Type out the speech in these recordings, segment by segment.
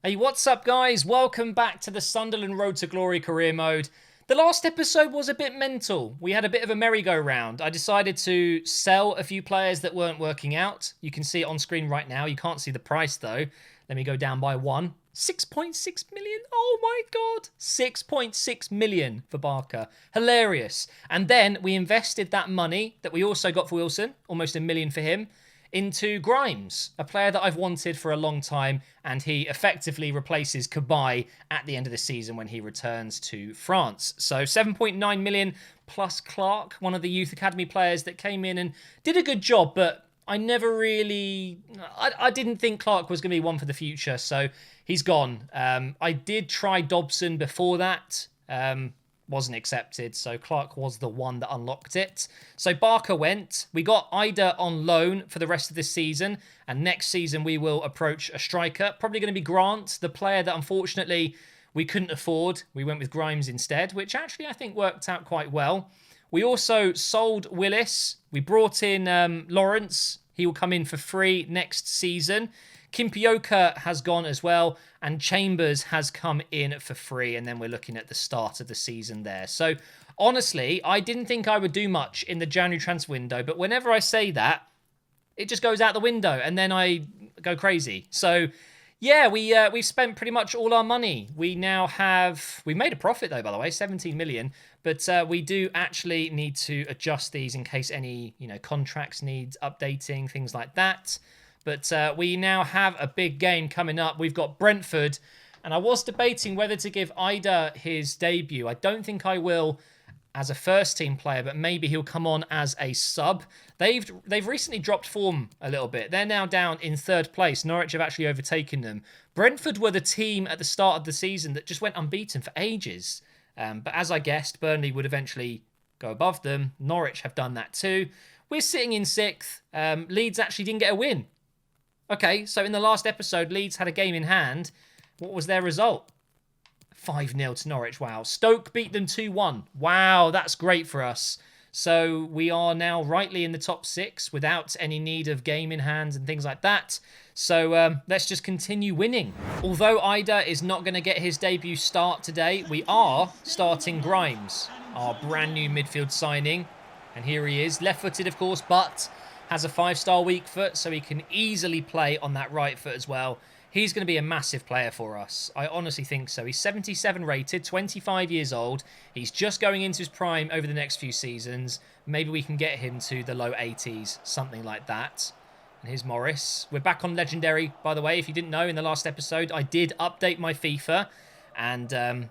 Hey, what's up, guys? Welcome back to the Sunderland Road to Glory career mode. The last episode was a bit mental. We had a bit of a merry-go-round. I decided to sell a few players that weren't working out. You can see it on screen right now. You can't see the price, though. Let me go down by one. 6.6 million? Oh my god. 6.6 million for Barker. Hilarious. And then we invested that money that we also got for Wilson, almost $1 million for him, into Grimes, a player that I've wanted for a long time, and he effectively replaces Cabaye at the end of the season when he returns to France. So 7.9 million plus Clark, one of the youth academy players that came in and did a good job, but I never really... I didn't think Clark was going to be one for the future, so he's gone. I did try Dobson before that. Wasn't accepted, so Clark was the one that unlocked it. So Barker went. We got Idah on loan for the rest of this season, and next season we will approach a striker. Probably going to be Grant, the player that unfortunately we couldn't afford. We went with Grimes instead, which actually I think worked out quite well. We also sold Willis. We brought in Lawrence. He will come in for free next season. Kimpioka has gone as well, and Chambers has come in for free, and then we're looking at the start of the season there. So, honestly, I didn't think I would do much in the January transfer window, but whenever I say that, it just goes out the window, and then I go crazy. So, yeah, we've spent pretty much all our money. We now have... We made a profit, though, by the way, 17 million, but we do actually need to adjust these in case any, contracts need updating, things like that. But we now have a big game coming up. We've got Brentford, and I was debating whether to give Idah his debut. I don't think I will as a first-team player, but maybe he'll come on as a sub. They've recently dropped form a little bit. They're now down in third place. Norwich have actually overtaken them. Brentford were the team at the start of the season that just went unbeaten for ages. But as I guessed, Burnley would eventually go above them. Norwich have done that too. We're sitting in sixth. Leeds actually didn't get a win. Okay, so in the last episode, Leeds had a game in hand. What was their result? 5-0 to Norwich. Wow. Stoke beat them 2-1. Wow, that's great for us. So we are now rightly in the top six without any need of game in hand and things like that. So let's just continue winning. Although Idah is not going to get his debut start today, we are starting Grimes, our brand new midfield signing. And here he is, left-footed, of course, but has a 5-star weak foot, so he can easily play on that right foot as well. He's going to be a massive player for us. I honestly think so. He's 77 rated, 25 years old. He's just going into his prime over the next few seasons. Maybe we can get him to the low 80s, something like that. And here's Morris. We're back on Legendary, by the way. If you didn't know, in the last episode, I did update my FIFA. And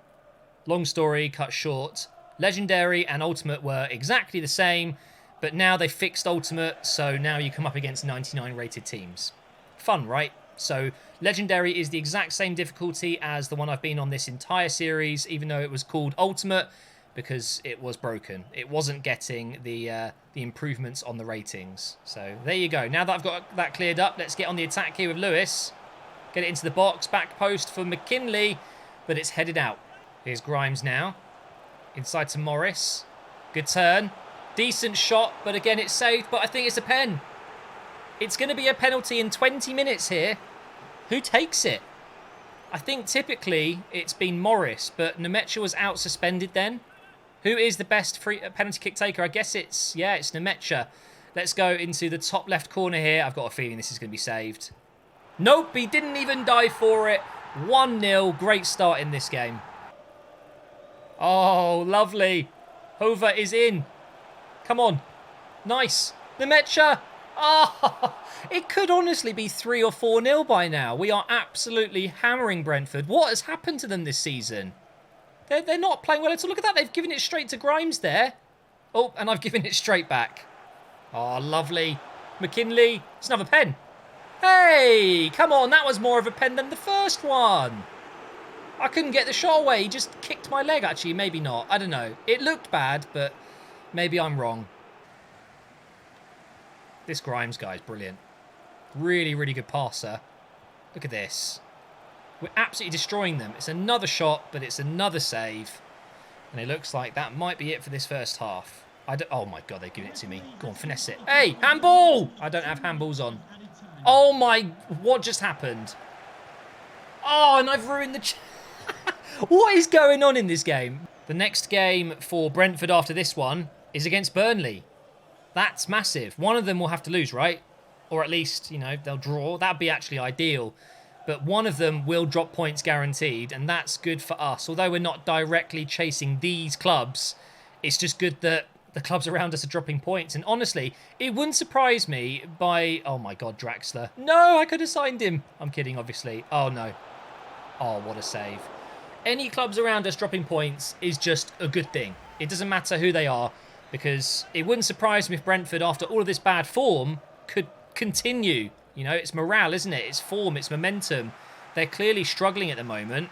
long story cut short, Legendary and Ultimate were exactly the same. But now they fixed Ultimate, so now you come up against 99 rated teams. Fun, right? So Legendary is the exact same difficulty as the one I've been on this entire series, even though it was called Ultimate, because it was broken. It wasn't getting the improvements on the ratings. So there you go. Now that I've got that cleared up, let's get on the attack here with Lewis. Get it into the box, back post for McKinley, but it's headed out. Here's Grimes now. Inside to Morris. Good turn. Decent shot, but again, it's saved. But I think it's a pen. It's going to be a penalty in 20 minutes here. Who takes it? I think typically it's been Morris, but Nemecha was out suspended then. Who is the best free penalty kick taker? I guess it's Nemecha. Let's go into the top left corner here. I've got a feeling this is going to be saved. Nope, he didn't even dive for it. 1-0. Great start in this game. Oh, lovely. Hova is in. Come on. Nice. Nemecha. Oh, it could honestly be 3 or 4-0 by now. We are absolutely hammering Brentford. What has happened to them this season? They're not playing well at all. Look at that. They've given it straight to Grimes there. Oh, and I've given it straight back. Oh, lovely. McKinley. It's another pen. Hey, come on. That was more of a pen than the first one. I couldn't get the shot away. He just kicked my leg, actually. Maybe not. I don't know. It looked bad, but maybe I'm wrong. This Grimes guy is brilliant. Really, really good passer. Look at this. We're absolutely destroying them. It's another shot, but it's another save. And it looks like that might be it for this first half. Oh my God, they're giving it to me. Go on, finesse it. Hey, handball! I don't have handballs on. Oh my, what just happened? Oh, and I've ruined the... What is going on in this game? The next game for Brentford after this one is against Burnley. That's massive. One of them will have to lose, right? Or at least, you know, they'll draw. That'd be actually ideal. But one of them will drop points guaranteed, and that's good for us. Although we're not directly chasing these clubs, it's just good that the clubs around us are dropping points. And honestly, it wouldn't surprise me by... Oh my God, Draxler. No, I could have signed him. I'm kidding, obviously. Oh, no. Oh, what a save. Any clubs around us dropping points is just a good thing. It doesn't matter who they are, because it wouldn't surprise me if Brentford, after all of this bad form, could continue. You know, it's morale, isn't it? It's form, it's momentum. They're clearly struggling at the moment.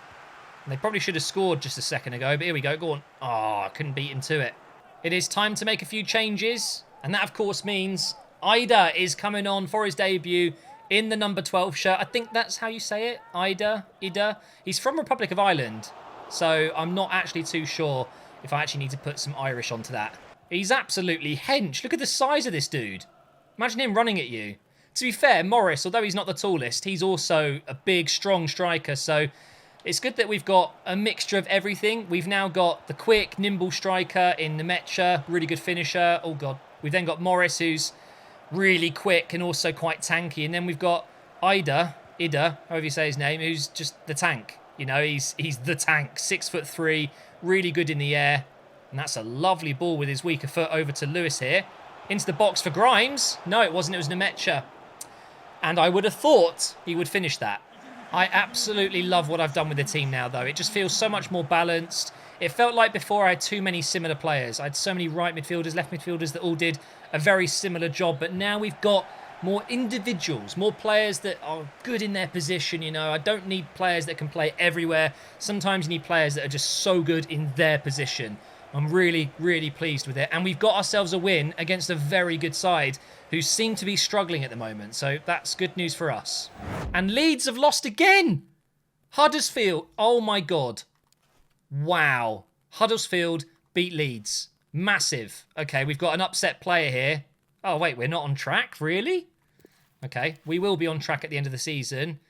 And they probably should have scored just a second ago, but here we go. Go on. Oh, I couldn't beat into it. It is time to make a few changes. And that, of course, means Idah is coming on for his debut in the number 12 shirt. I think that's how you say it. Idah. He's from Republic of Ireland. So I'm not actually too sure if I actually need to put some Irish onto that. He's absolutely hench. Look at the size of this dude. Imagine him running at you. To be fair, Morris, although he's not the tallest, he's also a big, strong striker. So it's good that we've got a mixture of everything. We've now got the quick, nimble striker in Nemecha, really good finisher. Oh, God. We've then got Morris, who's really quick and also quite tanky. And then we've got Idah, however you say his name, who's just the tank. You know, he's the tank. 6'3", really good in the air. And that's a lovely ball with his weaker foot over to Lewis here. Into the box for Grimes. No, it wasn't. It was Nemecha. And I would have thought he would finish that. I absolutely love what I've done with the team now, though. It just feels so much more balanced. It felt like before I had too many similar players. I had so many right midfielders, left midfielders that all did a very similar job. But now we've got more individuals, more players that are good in their position, you know. I don't need players that can play everywhere. Sometimes you need players that are just so good in their position. I'm really, really pleased with it. And we've got ourselves a win against a very good side who seem to be struggling at the moment. So that's good news for us. And Leeds have lost again. Huddersfield. Oh, my God. Wow. Huddersfield beat Leeds. Massive. Okay, we've got an upset player here. Oh, wait, we're not on track? Really? Okay, we will be on track at the end of the season.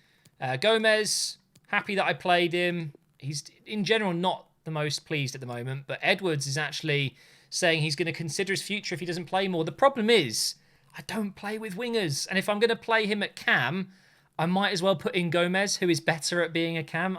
Gomez, happy that I played him. He's, in general, not the most pleased at the moment, but Edwards is actually saying he's going to consider his future if he doesn't play more. The problem is, I don't play with wingers, and if I'm going to play him at cam, I might as well put in Gomez, who is better at being a cam.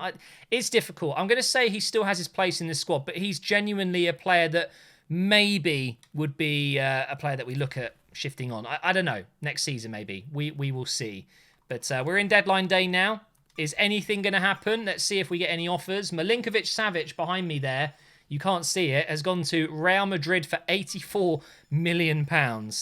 It's difficult. I'm going to say he still has his place in the squad, but he's genuinely a player that maybe would be a player that we look at shifting on. I don't know. Next season, maybe. We will see. But we're in deadline day now. Is anything going to happen? Let's see if we get any offers. Milinkovic-Savic behind me there, you can't see it, has gone to Real Madrid for £84 million.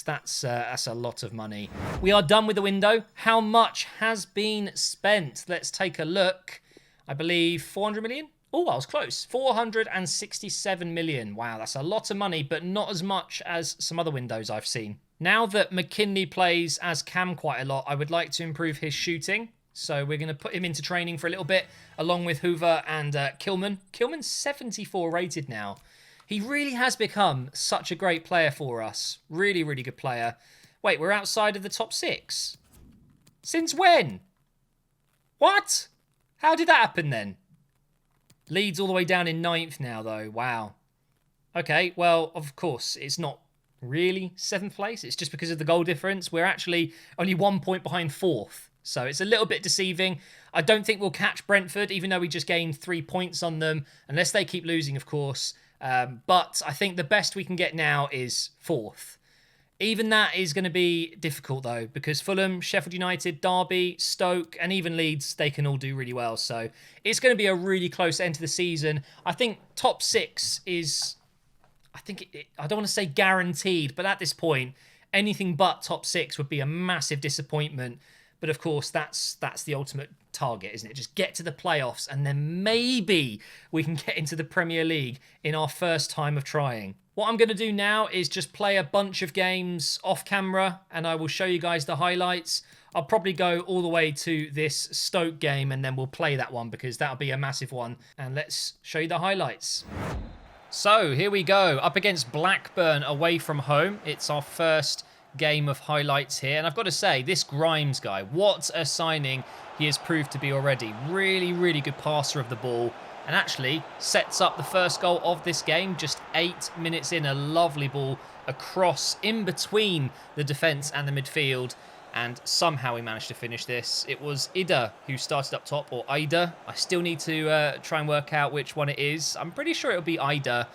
That's a lot of money. We are done with the window. How much has been spent? Let's take a look. I believe 400 million? Oh, I was close. 467 million. Wow, that's a lot of money, but not as much as some other windows I've seen. Now that McKinley plays as cam quite a lot, I would like to improve his shooting. So we're going to put him into training for a little bit, along with Hoover and Kilman. Kilman's 74 rated now. He really has become such a great player for us. Really, really good player. Wait, we're outside of the top 6? Since when? What? How did that happen then? Leeds all the way down in 9th now, though. Wow. Okay, well, of course, it's not really 7th place. It's just because of the goal difference. We're actually only 1 point behind 4th. So it's a little bit deceiving. I don't think we'll catch Brentford, even though we just gained 3 points on them, unless they keep losing, of course. But I think the best we can get now is 4th. Even that is going to be difficult, though, because Fulham, Sheffield United, Derby, Stoke, and even Leeds, they can all do really well. So it's going to be a really close end to the season. I think top 6 is, I don't want to say guaranteed, but at this point, anything but top 6 would be a massive disappointment. But of course, that's the ultimate target, isn't it? Just get to the playoffs, and then maybe we can get into the Premier League in our first time of trying. What I'm going to do now is just play a bunch of games off camera, and I will show you guys the highlights. I'll probably go all the way to this Stoke game, and then we'll play that one, because that'll be a massive one. And let's show you the highlights. So here we go, up against Blackburn away from home. It's our first game of highlights here. And I've got to say, this Grimes guy, what a signing he has proved to be already. Really, really good passer of the ball. And actually sets up the first goal of this game. Just 8 minutes in, a lovely ball across in between the defence and the midfield. And somehow we managed to finish this. It was Idah who started up top, or Idah. I still need to try and work out which one it is. I'm pretty sure it'll be Idah.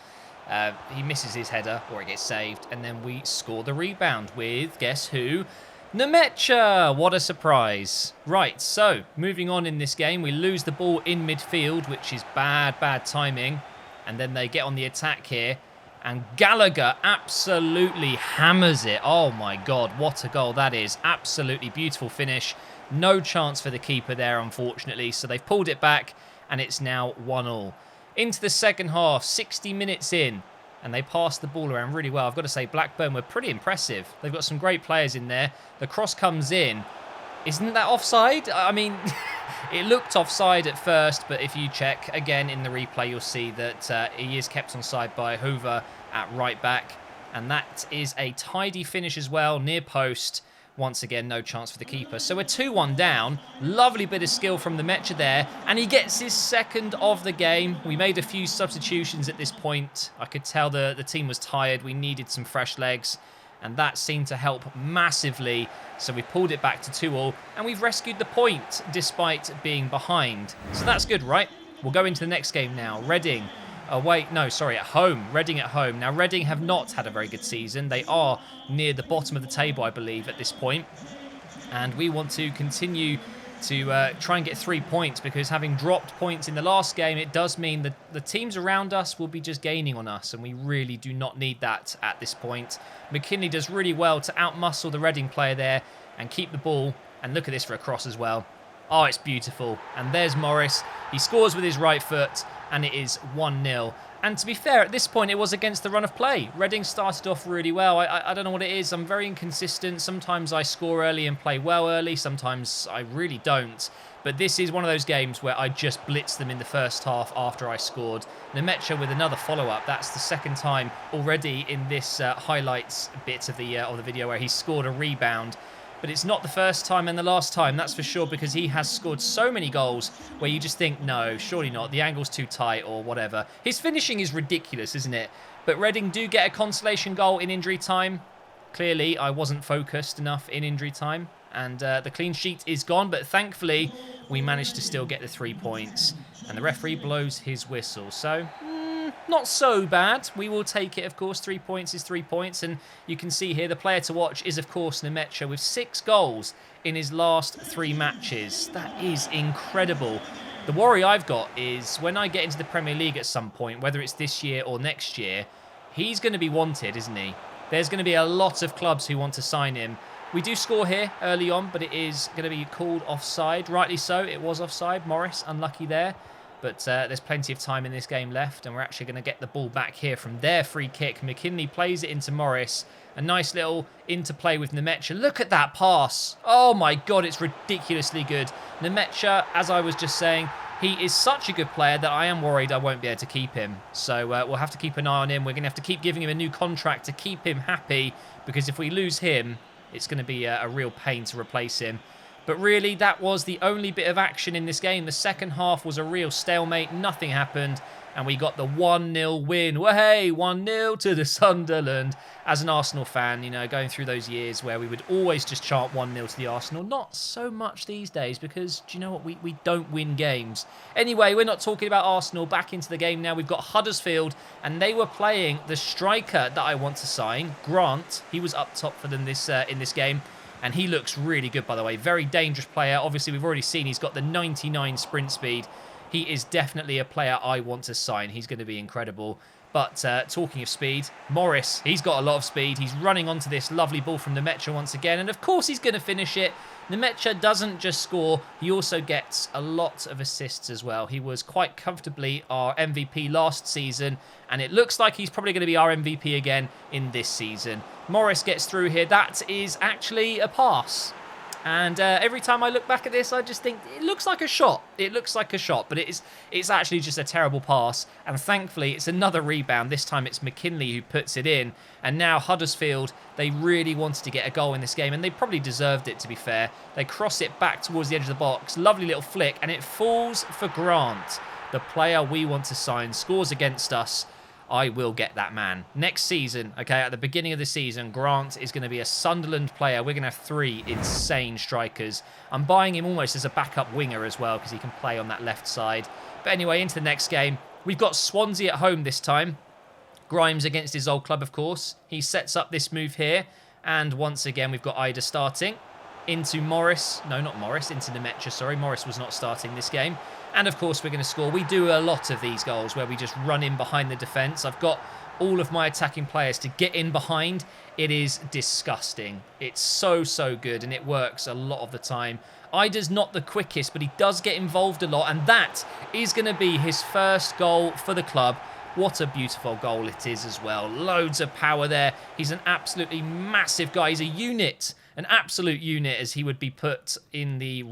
He misses his header, or it gets saved. And then we score the rebound with, guess who? Nemecha! What a surprise. Right, so moving on in this game, we lose the ball in midfield, which is bad timing. And then they get on the attack here. And Gallagher absolutely hammers it. Oh my God, what a goal that is. Absolutely beautiful finish. No chance for the keeper there, unfortunately. So they've pulled it back, and it's now 1-1. Into the second half, 60 minutes in. And they passed the ball around really well. I've got to say, Blackburn were pretty impressive. They've got some great players in there. The cross comes in. Isn't that offside? I mean, it looked offside at first, but if you check again in the replay, you'll see that he is kept onside by Hoover at right back. And that is a tidy finish as well, near post. Once again, no chance for the keeper. So we're 2-1 down. Lovely bit of skill from the Mecha there. And he gets his second of the game. We made a few substitutions at this point. I could tell the team was tired. We needed some fresh legs. And that seemed to help massively. So we pulled it back to 2-2. And we've rescued the point despite being behind. So that's good, right? We'll go into the next game now. Reading. At home. Reading at home. Now, Reading have not had a very good season. They are near the bottom of the table, I believe, at this point. And we want to continue to try and get 3 points, because having dropped points in the last game, it does mean that the teams around us will be just gaining on us, and we really do not need that at this point. McKinley does really well to outmuscle the Reading player there and keep the ball. And look at this for a cross as well. Oh, it's beautiful. And there's Morris. He scores with his right foot, and it is 1-0. And to be fair, at this point, it was against the run of play. Reading started off really well. I don't know what it is. I'm very inconsistent. Sometimes I score early and play well early. Sometimes I really don't. But this is one of those games where I just blitzed them in the first half after I scored. Nemecha with another follow-up. That's the second time already in this highlights bit of the video where he scored a rebound. But it's not the first time and the last time, that's for sure, because he has scored so many goals where you just think, no, surely not. The angle's too tight or whatever. His finishing is ridiculous, isn't it? But Reading do get a consolation goal in injury time. Clearly, I wasn't focused enough in injury time. And the clean sheet is gone, but thankfully, we managed to still get the 3 points. And the referee blows his whistle. So, not so bad. We will take it, of course. 3 points is 3 points. And you can see here the player to watch is, of course, Nemecha with 6 goals in his last 3 matches. That is incredible. The worry I've got is when I get into the Premier League at some point, whether it's this year or next year, he's going to be wanted, isn't he? There's going to be a lot of clubs who want to sign him. We do score here early on, but it is going to be called offside. Rightly so, it was offside. Morris, unlucky there. But there's plenty of time in this game left, and we're actually going to get the ball back here from their free kick. McKinley plays it into Morris. A nice little interplay with Nemecha. Look at that pass. Oh my God, it's ridiculously good. Nemecha, as I was just saying, he is such a good player that I am worried I won't be able to keep him. So we'll have to keep an eye on him. We're going to have to keep giving him a new contract to keep him happy, because if we lose him, it's going to be a real pain to replace him. But really, that was the only bit of action in this game. The second half was a real stalemate. Nothing happened. And we got the 1-0 win. Well, hey, 1-0 to the Sunderland. As an Arsenal fan, you know, going through those years where we would always just chant 1-0 to the Arsenal. Not so much these days, because, do you know what? We don't win games. Anyway, we're not talking about Arsenal. Back into the game now. We've got Huddersfield, and they were playing the striker that I want to sign, Grant. He was up top for them in this game. And he looks really good, by the way. Very dangerous player. Obviously, we've already seen he's got the 99 sprint speed. He is definitely a player I want to sign. He's going to be incredible. But talking of speed, Morris, he's got a lot of speed. He's running onto this lovely ball from Nemecha once again. And of course, he's going to finish it. Nemecha doesn't just score. He also gets a lot of assists as well. He was quite comfortably our MVP last season. And it looks like he's probably going to be our MVP again in this season. Morris gets through here. That is actually a pass. And every time I look back at this, I just think it looks like a shot. It looks like a shot, but it's actually just a terrible pass. And thankfully, it's another rebound. This time it's McKinley who puts it in. And now Huddersfield, they really wanted to get a goal in this game, and they probably deserved it, to be fair. They cross it back towards the edge of the box. Lovely little flick, and it falls for Grant. The player we want to sign scores against us. I will get that man. Next season, okay, at the beginning of the season, Grant is going to be a Sunderland player. We're going to have 3 insane strikers. I'm buying him almost as a backup winger as well because he can play on that left side. But anyway, into the next game. We've got Swansea at home this time. Grimes against his old club, of course. He sets up this move here. And once again, we've got Idah starting. Into Morris. No, not Morris. Into Nemecha, sorry. Morris was not starting this game. And of course, we're going to score. We do a lot of these goals where we just run in behind the defence. I've got all of my attacking players to get in behind. It is disgusting. It's so, so good, and it works a lot of the time. Idah's not the quickest, but he does get involved a lot, and that is going to be his first goal for the club. What a beautiful goal it is as well. Loads of power there. He's an absolutely massive guy. He's a unit. An absolute unit, as he would be put in the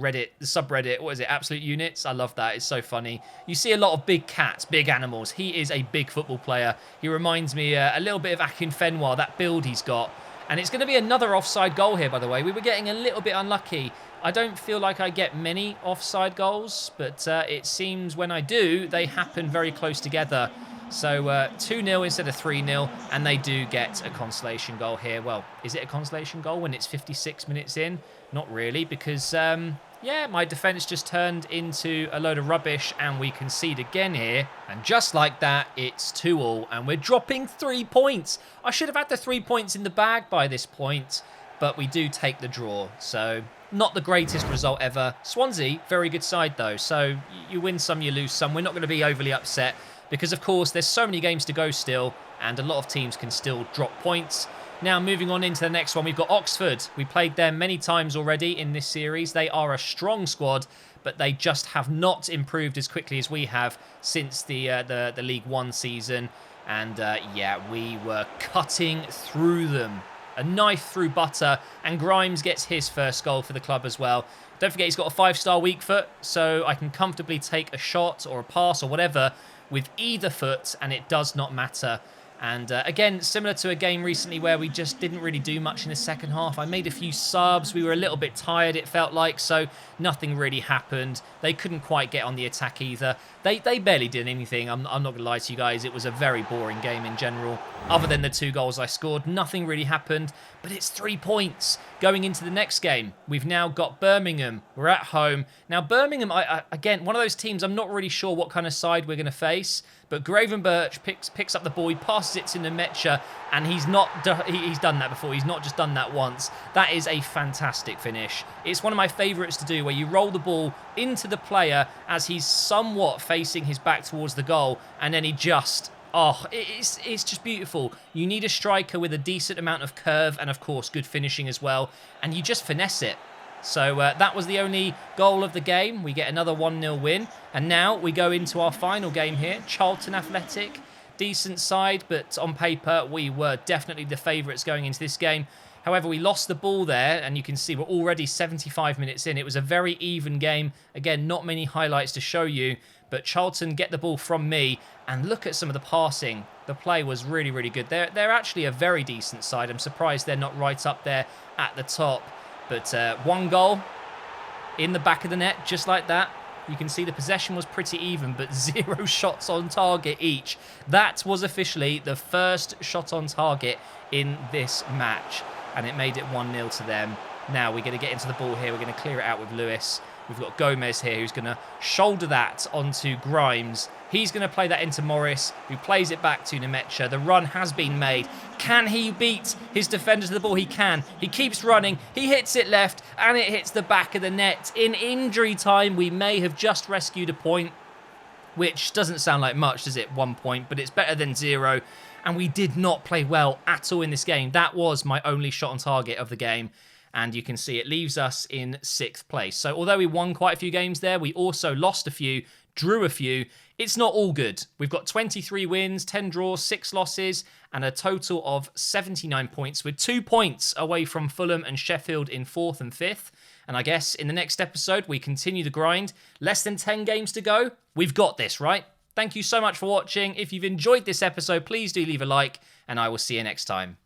subreddit. What is it? Absolute units? I love that. It's so funny. You see a lot of big cats, big animals. He is a big football player. He reminds me a little bit of Akinfenwa, that build he's got. And it's going to be another offside goal here, by the way. We were getting a little bit unlucky. I don't feel like I get many offside goals, but it seems when I do, they happen very close together. So 2-0 instead of 3-0, and they do get a consolation goal here. Well, is it a consolation goal when it's 56 minutes in? Not really, because, yeah, my defence just turned into a load of rubbish, and we concede again here. And just like that, it's 2-2, and we're dropping 3 points. I should have had the 3 points in the bag by this point, but we do take the draw. So not the greatest result ever. Swansea, very good side, though. So you win some, you lose some. We're not going to be overly upset, because, of course, there's so many games to go still, and a lot of teams can still drop points. Now, moving on into the next one, we've got Oxford. We played them many times already in this series. They are a strong squad, but they just have not improved as quickly as we have since the League One season. And, yeah, we were cutting through them. A knife through butter, and Grimes gets his first goal for the club as well. Don't forget, he's got a 5-star weak foot, so I can comfortably take a shot or a pass or whatever with either foot, and it does not matter. And again, similar to a game recently where we just didn't really do much in the second half. I made a few subs. We were a little bit tired, it felt like, so nothing really happened. They couldn't quite get on the attack either. They barely did anything. I'm not going to lie to you guys. It was a very boring game in general. Other than the 2 goals I scored, nothing really happened. But it's 3 points. Going into the next game, we've now got Birmingham. We're at home. Now, Birmingham, again, one of those teams, I'm not really sure what kind of side we're going to face. But Gravenberch picks up the ball, he passes it to Nemecha, and he's done that before. He's not just done that once. That is a fantastic finish. It's one of my favourites to do, where you roll the ball into the player as he's somewhat facing his back towards the goal, and then he just... Oh, it's just beautiful. You need a striker with a decent amount of curve and, of course, good finishing as well, and you just finesse it. So that was the only goal of the game. We get another 1-0 win. And now we go into our final game here. Charlton Athletic, decent side, but on paper we were definitely the favourites going into this game. However, we lost the ball there, and you can see we're already 75 minutes in. It was a very even game. Again, not many highlights to show you, but Charlton get the ball from me, and look at some of the passing. The play was really, really good. They're actually a very decent side. I'm surprised they're not right up there at the top. But 1 goal in the back of the net, just like that. You can see the possession was pretty even, but 0 shots on target each. That was officially the first shot on target in this match, and it made it 1-0 to them. Now we're going to get into the ball here. We're going to clear it out with Lewis. We've got Gomez here who's going to shoulder that onto Grimes. He's going to play that into Morris, who plays it back to Nemecha. The run has been made. Can he beat his defender to the ball? He can. He keeps running. He hits it left, and it hits the back of the net. In injury time, we may have just rescued a point, which doesn't sound like much, does it? 1 point, but it's better than 0. And we did not play well at all in this game. That was my only shot on target of the game. And you can see it leaves us in 6th place. So although we won quite a few games there, we also lost a few, drew a few. it's not all good. We've got 23 wins, 10 draws, 6 losses, and a total of 79 points, with 2 points away from Fulham and Sheffield in 4th and 5th. And I guess in the next episode, we continue the grind. Less than 10 games to go. We've got this, right? Thank you so much for watching. If you've enjoyed this episode, please do leave a like, and I will see you next time.